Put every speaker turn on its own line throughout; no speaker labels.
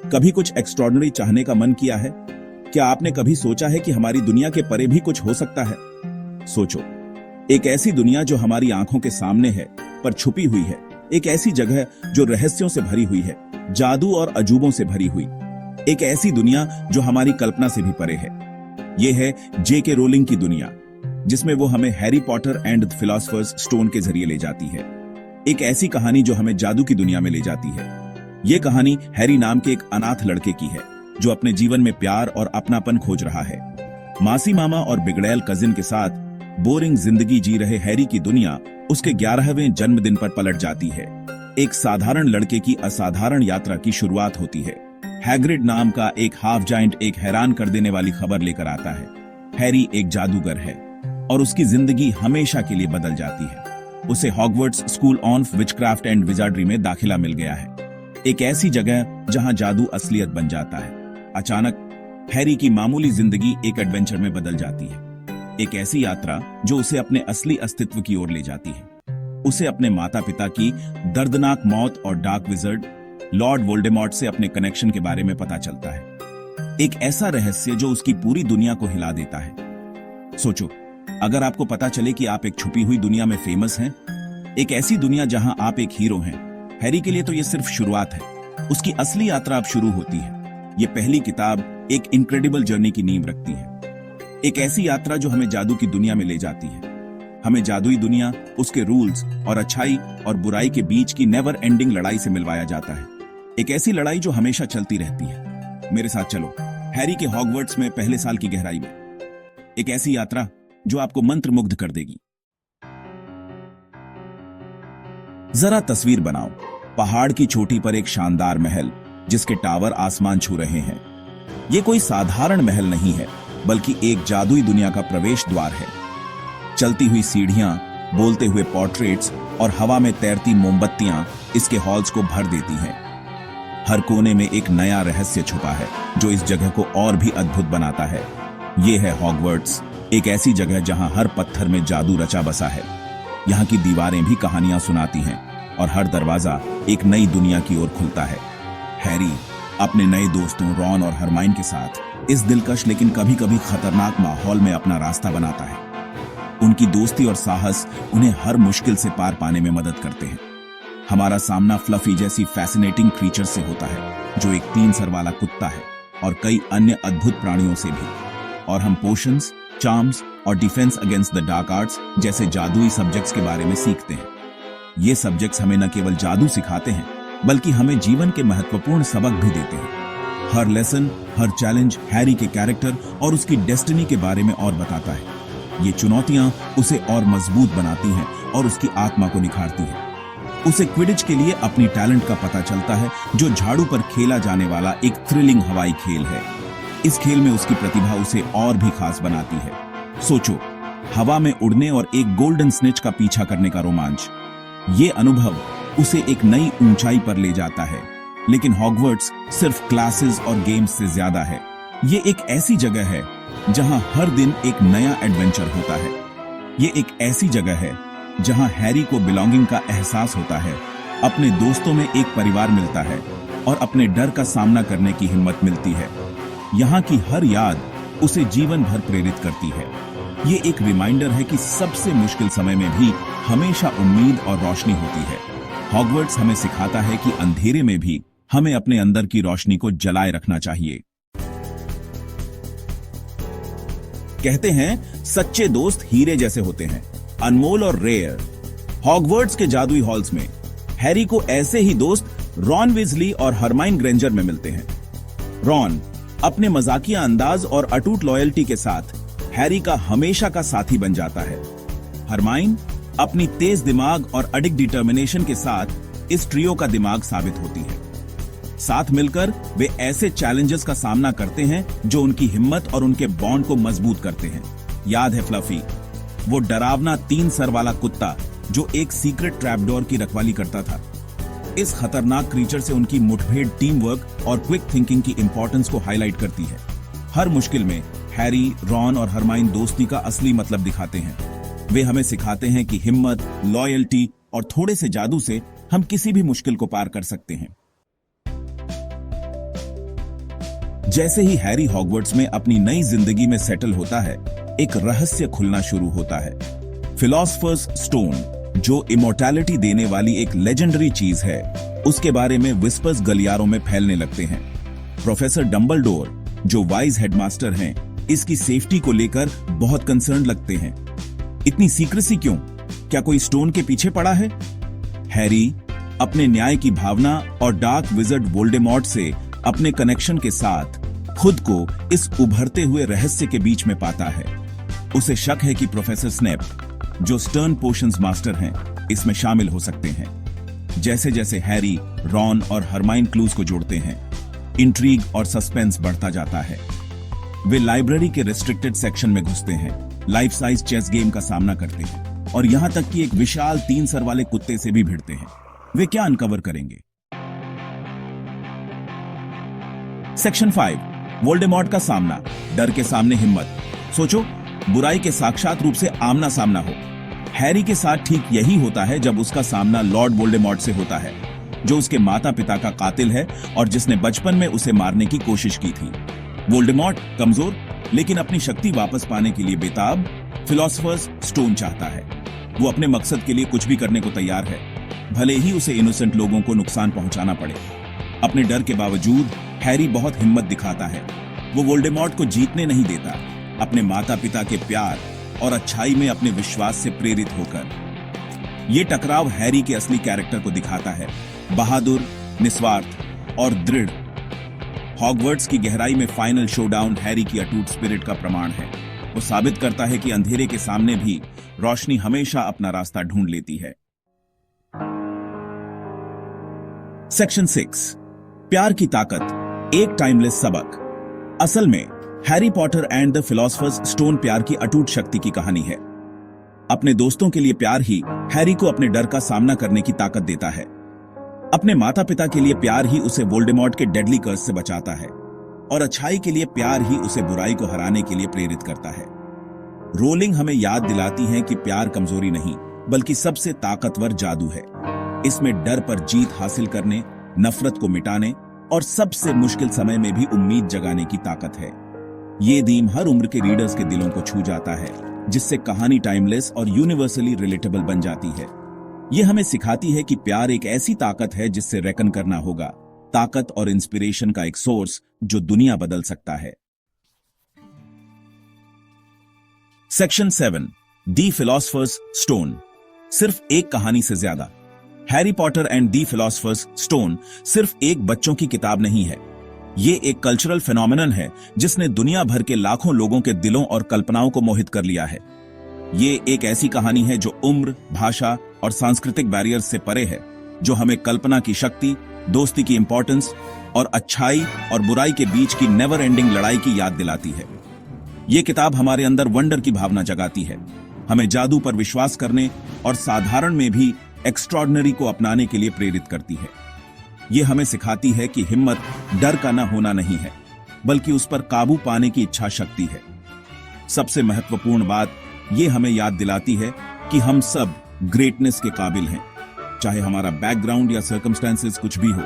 कभी कुछ एक्स्ट्रॉर्डिनरी चाहने का मन किया है? क्या आपने कभी सोचा है कि हमारी दुनिया के परे भी कुछ हो सकता है? सोचो, एक ऐसी दुनिया जो हमारी आंखों के सामने है पर छुपी हुई है, एक ऐसी जगह जो रहस्यों से भरी हुई है, जादू और अजूबों से भरी हुई, एक ऐसी दुनिया जो हमारी कल्पना से भी परे है। यह है J.K. रोलिंग की दुनिया, जिसमें वो हमें Harry Potter and the philosophers stone के जरिए ले जाती है। एक ऐसी कहानी जो हमें जादू की दुनिया में ले जाती है। ये कहानी हैरी नाम के एक अनाथ लड़के की है जो अपने जीवन में प्यार और अपनापन खोज रहा है। मासी मामा और बिगड़ैल कजिन के साथ बोरिंग जिंदगी जी रहे हैरी की दुनिया उसके 11वें जन्मदिन पर पलट जाती है। एक साधारण लड़के की असाधारण यात्रा की शुरुआत होती है। हैग्रिड नाम का एक हाफ जाइंट एक हैरान कर देने वाली खबर लेकर आता है। हैरी एक जादूगर है और उसकी जिंदगी हमेशा के लिए बदल जाती है। उसे Hogwarts school of witchcraft and wizardry में दाखिला मिल गया है, एक ऐसी जगह जहां जादू असलियत बन जाता है। अचानक हैरी की मामूली जिंदगी एक एडवेंचर में बदल जाती है, एक ऐसी यात्रा जो उसे अपने असली अस्तित्व की ओर ले जाती है। उसे अपने माता पिता की दर्दनाक मौत और डार्क विजर्ड लॉर्ड वोल्डेमॉर्ट से अपने कनेक्शन के बारे में पता चलता है। एक ऐसा रहस्य जो उसकी पूरी दुनिया को हिला देता है। सोचो, अगर आपको पता चले कि आप एक छुपी हुई दुनिया में फेमस हैं, एक ऐसी दुनिया जहां आप एक हीरो हैं। हैरी के लिए तो यह सिर्फ शुरुआत है, उसकी असली यात्रा अब शुरू होती है। ये पहली किताब एक इनक्रेडिबल जर्नी की नींव रखती है, एक ऐसी यात्रा जो हमें जादू की दुनिया में ले जाती है। हमें जादुई दुनिया, उसके रूल्स और अच्छाई और बुराई के बीच की नेवर एंडिंग लड़ाई से मिलवाया जाता है। एक ऐसी लड़ाई जो हमेशा चलती रहती है। मेरे साथ चलो हैरी के हॉगवर्ट्स में पहले साल की गहराई में, एक ऐसी यात्रा जो आपको मंत्रमुग्ध कर देगी। जरा तस्वीर बनाओ, पहाड़ की चोटी पर एक शानदार महल जिसके टावर आसमान छू रहे हैं। यह कोई साधारण महल नहीं है, बल्कि एक जादुई दुनिया का प्रवेश द्वार है। चलती हुई सीढ़ियां, बोलते हुए पोर्ट्रेट्स और हवा में तैरती मोमबत्तियां इसके हॉल्स को भर देती हैं। हर कोने में एक नया रहस्य छुपा है जो इस जगह को और भी अद्भुत बनाता है। यह है हॉगवर्ट्स, एक ऐसी जगह जहां हर पत्थर में जादू रचा बसा है। यहाँ की दीवारें भी कहानियां सुनाती हैं और हर दरवाजा एक नई दुनिया की ओर खुलता है। हैरी अपने नए दोस्तों रॉन और हरमाइन के साथ इस दिलकश लेकिन कभी कभी खतरनाक माहौल में अपना रास्ता बनाता है। उनकी दोस्ती और साहस उन्हें हर मुश्किल से पार पाने में मदद करते हैं। हमारा सामना फ्लफी जैसी फैसिनेटिंग क्रीचर से होता है जो एक 3 सर वाला कुत्ता है, और कई अन्य अद्भुत प्राणियों से भी। और हम पोशंस, चार्म्स और defence against the dark arts जैसे जादुई सब्जेक्ट्स के बारे में सीखते हैं। ये सब्जेक्ट्स हमें न केवल जादू सिखाते हैं, बल्कि हमें जीवन के महत्वपूर्ण सबक भी देते हैं। हर लेसन, हर चैलेंज हैरी के कैरेक्टर और उसकी डेस्टिनी के बारे में और बताता है। ये चुनौतियां उसे और मजबूत बनाती हैं और उसकी आत्मा को निखारती हैं। उसे क्विडिच के लिए अपनी टैलेंट का पता चलता है, जो झाड़ू पर खेला जाने वाला एक थ्रिलिंग हवाई खेल है। इस खेल में उसकी प्रतिभा उसे और भी खास बनाती है। सोचो, हवा में उड़ने और एक गोल्डन स्नेच का पीछा करने का रोमांच। ये अनुभव उसे एक नई ऊंचाई पर ले जाता है। लेकिन हॉगवर्ट्स सिर्फ क्लासेस और गेम्स से ज्यादा है। ये एक ऐसी जगह है जहां हर दिन एक नया एडवेंचर होता है। ये एक ऐसी जगह है जहां हैरी को बिलोंगिंग का एहसास होता है, अपने दोस्तों में एक परिवार मिलता है और अपने डर का सामना करने की हिम्मत मिलती है। यहाँ की हर याद उसे जीवन भर प्रेरित करती है। ये एक रिमाइंडर है कि सबसे मुश्किल समय में भी हमेशा उम्मीद और रोशनी होती है। हॉगवर्ट्स हमें सिखाता है कि अंधेरे में भी हमें अपने अंदर की रोशनी को जलाए रखना चाहिए। कहते हैं सच्चे दोस्त हीरे जैसे होते हैं, अनमोल और रेयर। हॉगवर्ट्स के जादुई हॉल्स में हैरी को ऐसे ही दोस्त रॉन विजली और हरमाइन ग्रेंजर में मिलते हैं। रॉन अपने मजाकिया अंदाज और अटूट लॉयल्टी के साथ हैरी का हमेशा का साथी बन जाता है। हरमाइन अपनी तेज दिमाग और अडिग डिटर्मिनेशन के साथ इस ट्रियो का दिमाग साबित होती है। साथ मिलकर वे ऐसे चैलेंजेस का सामना करते हैं जो उनकी हिम्मत और उनके बॉन्ड को मजबूत करते हैं। याद है फ्लफी, वो डरावना 3 सर वाला कुत्ता जो एक सीक्रेट ट्रैपडोर की रखवाली करता था। इस खतरनाक क्रीचर से उनकी मुठभेड़ टीम वर्क और क्विक थिंकिंग की इंपॉर्टेंस को हाईलाइट करती है। हर मुश्किल में हैरी, रॉन और हरमाइन दोस्ती का असली मतलब दिखाते हैं। वे हमें सिखाते हैं कि हिम्मत, लॉयल्टी और थोड़े से जादू से हम किसी भी मुश्किल को पार कर सकते हैं। जैसे ही हैरी हॉगवर्ट्स में अपनी नई जिंदगी में सेटल होता है, एक रहस्य खुलना शुरू होता है। फिलॉसफर्स स्टोन, जो इमोर्टैलिटी देने वाली एक लेजेंडरी चीज है, उसके बारे में विस्पर्स गलियारों में फैलने लगते हैं। प्रोफेसर डंबलडोर, जो वाइज हेडमास्टर हैं, इसकी सेफ्टी को लेकर बहुत कंसर्न लगते हैं। इतनी सीक्रेसी क्यों? क्या कोई स्टोन के पीछे पड़ा है? हैरी अपने न्याय की भावना और डार्क विज़र्ड वोल्डेमॉर्ट से अपने कनेक्शन के साथ खुद को इस उभरते हुए रहस्य के बीच में पाता है। उसे शक है कि प्रोफेसर स्नेप, जो स्टर्न पोशंस मास्टर हैं, इसमें शामिल हो सकते हैं। जैसे जैसे हैरी, रॉन और हरमाइन क्लूज को जोड़ते हैं, इंट्रीग और सस्पेंस बढ़ता जाता है। वे लाइब्रेरी के रिस्ट्रिक्टेड सेक्शन में घुसते हैं, लाइफ साइज चेस गेम का सामना करते हैं और यहां तक कि एक विशाल 3 सर वाले कुत्ते से भी भिड़ते हैं। वे क्या अनकवर करेंगे? सेक्शन 5, वोल्डेमॉर्ट का सामना, डर के सामने हिम्मत। सोचो, बुराई के साक्षात रूप से आमना सामना हो। हैरी के साथ ठीक यही होता है जब उसका सामना लॉर्ड वोल्डेमॉर्ट से होता है, जो उसके माता पिता का कातिल है और जिसने बचपन में उसे मारने की कोशिश की थी। वोल्डेमॉर्ट कमजोर लेकिन अपनी शक्ति वापस पाने के लिए बेताब फिलॉसफर्स स्टोन चाहता है। वो अपने मकसद के लिए कुछ भी करने को तैयार है, भले ही उसे इनोसेंट लोगों को नुकसान पहुंचाना पड़े। अपने डर के बावजूद हैरी बहुत हिम्मत दिखाता है। वो वोल्डेमॉर्ट को जीतने नहीं देता, अपने माता पिता के प्यार और अच्छाई में अपने विश्वास से प्रेरित होकर। ये टकराव हैरी के असली कैरेक्टर को दिखाता है, बहादुर, निस्वार्थ और दृढ़। हॉगवर्ट्स की गहराई में फाइनल शोडाउन हैरी की अटूट स्पिरिट का प्रमाण है। वो साबित करता है कि अंधेरे के सामने भी रोशनी हमेशा अपना रास्ता ढूंढ लेती है। सेक्शन 6, प्यार की ताकत, एक टाइमलेस सबक। असल में Harry Potter and the philosophers stone प्यार की अटूट शक्ति की कहानी है। अपने दोस्तों के लिए प्यार ही हैरी को अपने डर का सामना करने की ताकत देता है। अपने माता पिता के लिए प्यार ही उसे वोल्डेमॉर्ट के डेडली कर्स से बचाता है और अच्छाई के लिए प्यार ही उसे बुराई को हराने के लिए प्रेरित करता है। रोलिंग हमें याद दिलाती है कि प्यार कमजोरी नहीं, बल्कि सबसे ताकतवर जादू है। इसमें डर पर जीत हासिल करने, नफरत को मिटाने और सबसे मुश्किल समय में भी उम्मीद जगाने की ताकत है। ये थीम हर उम्र के रीडर्स के दिलों को छू जाता है, जिससे कहानी टाइमलेस और यूनिवर्सली रिलेटेबल बन जाती है। ये हमें सिखाती है कि प्यार एक ऐसी ताकत है जिससे रेकन करना होगा, ताकत और इंस्पिरेशन का एक सोर्स जो दुनिया बदल सकता है। सेक्शन 7, दी फिलॉसफर्स स्टोन, सिर्फ एक कहानी से ज्यादा। Harry Potter and the philosophers stone सिर्फ एक बच्चों की किताब नहीं है। ये एक कल्चरल फेनोमेनन है जिसने दुनिया भर के लाखों लोगों के दिलों और कल्पनाओं को मोहित कर लिया है। ये एक ऐसी कहानी है जो उम्र, भाषा और सांस्कृतिक बैरियर्स से परे है, जो हमें कल्पना की शक्ति, दोस्ती की इंपॉर्टेंस और अच्छाई और बुराई के बीच की नेवर एंडिंग लड़ाई की याद दिलाती है। ये किताब हमारे अंदर वंडर की भावना जगाती है, हमें जादू पर विश्वास करने और साधारण में भी एक्स्ट्रॉर्डिनरी को अपनाने के लिए प्रेरित करती है। ये हमें सिखाती है कि हिम्मत डर का न होना नहीं है, बल्कि उस पर काबू पाने की इच्छा शक्ति है। सबसे महत्वपूर्ण बात ये हमें याद दिलाती है कि हम सब ग्रेटनेस के काबिल हैं, चाहे हमारा बैकग्राउंड या सर्कमस्टेंसेस कुछ भी हो।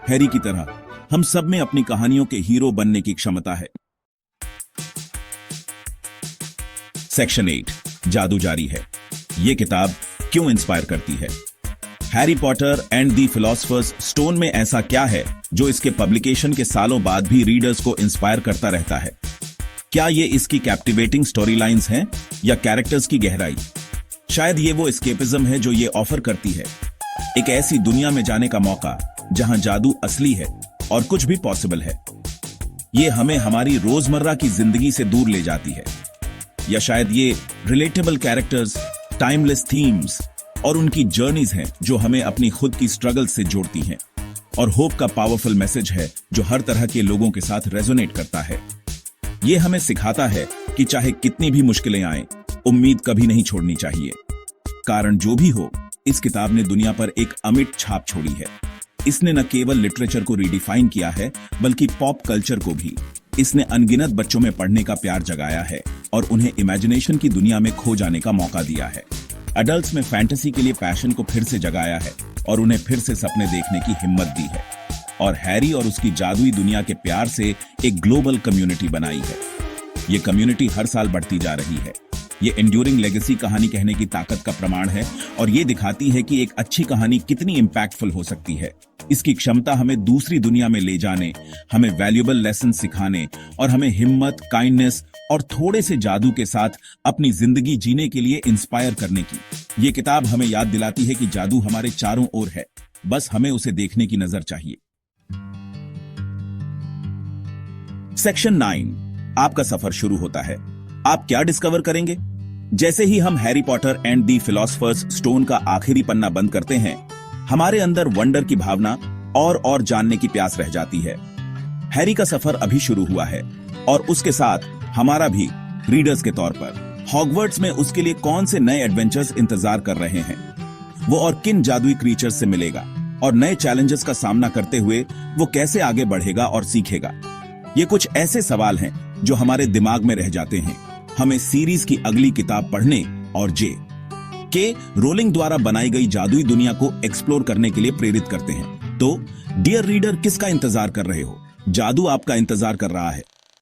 हैरी की तरह हम सब में अपनी कहानियों के हीरो बनने की क्षमता है। सेक्शन 8, जादू जारी है। ये किताब क्यों इंस्पायर करती है? Harry Potter and the philosophers stone में ऐसा क्या है जो इसके पब्लिकेशन के सालों बाद भी रीडर्स को इंस्पायर करता रहता है? क्या ये इसकी कैप्टिवेटिंग स्टोरी लाइन्स हैं या कैरेक्टर्स की गहराई? शायद ये वो एस्केपिज्म है जो ये ऑफर करती है, एक ऐसी दुनिया में जाने का मौका जहां जादू असली है और कुछ भी पॉसिबल है। ये हमें हमारी रोजमर्रा की जिंदगी से दूर ले जाती है, या शायद ये रिलेटेबल कैरेक्टर्स, टाइमलेस थीम्स और उनकी जर्नीज हैं जो हमें अपनी खुद की स्ट्रगल से जोड़ती हैं, और होप का पावरफुल मैसेज है जो हर तरह के लोगों के साथ रेजोनेट करता है। ये हमें सिखाता है कि चाहे कितनी भी मुश्किलें आएं, उम्मीद कभी नहीं छोड़नी चाहिए। कारण जो भी हो, इस किताब ने दुनिया पर एक अमिट छाप छोड़ी है। इसने न केवल लिटरेचर को रिडिफाइन किया है, बल्कि पॉप कल्चर को भी। इसने अनगिनत बच्चों में पढ़ने का प्यार जगाया है और उन्हें इमेजिनेशन की दुनिया में खो जाने का मौका दिया है। एडल्ट्स में फैंटेसी के लिए पैशन को फिर से जगाया है और उन्हें फिर से सपने देखने की हिम्मत दी है। और हैरी और उसकी जादुई दुनिया के प्यार से एक ग्लोबल कम्युनिटी बनाई है। ये कम्युनिटी हर साल बढ़ती जा रही है। ये एंड्यूरिंग लेगेसी कहानी कहने की ताकत का प्रमाण है और ये दिखाती है कि एक अच्छी कहानी कितनी इंपैक्टफुल हो सकती है। इसकी क्षमता हमें दूसरी दुनिया में ले जाने, हमें वैल्यूएबल लेसन सिखाने और हमें हिम्मत, काइंडनेस और थोड़े से जादू के साथ अपनी जिंदगी जीने के लिए इंस्पायर करने की। ये किताब हमें याद दिलाती है कि जादू हमारे चारों ओर है, बस हमें उसे देखने की नजर चाहिए। सेक्शन 9, आपका सफर शुरू होता है। आप क्या डिस्कवर करेंगे? जैसे ही हम Harry Potter and the philosopher's stone का आखिरी पन्ना बंद करते हैं, हमारे अंदर वंडर की भावना और जानने की प्यास रह जाती है। हैरी का सफर अभी शुरू हुआ है और उसके साथ हमारा भी, रीडर्स के तौर पर। हॉगवर्ट्स में उसके लिए कौन से नए एडवेंचर्स इंतजार कर रहे हैं, वो और किन जादुई क्रीचर्स से मिलेगा और नए चैलेंजेस का सामना करते हुए वो कैसे आगे बढ़ेगा और सीखेगा। ये कुछ ऐसे सवाल हैं जो हमारे दिमाग में रह जाते हैं, हमें सीरीज की अगली किताब पढ़ने और के रोलिंग द्वारा बनाई गई जादुई दुनिया को एक्सप्लोर करने के लिए प्रेरित करते हैं। तो डियर रीडर, किसका इंतजार कर रहे हो? जादू आपका इंतजार कर रहा है।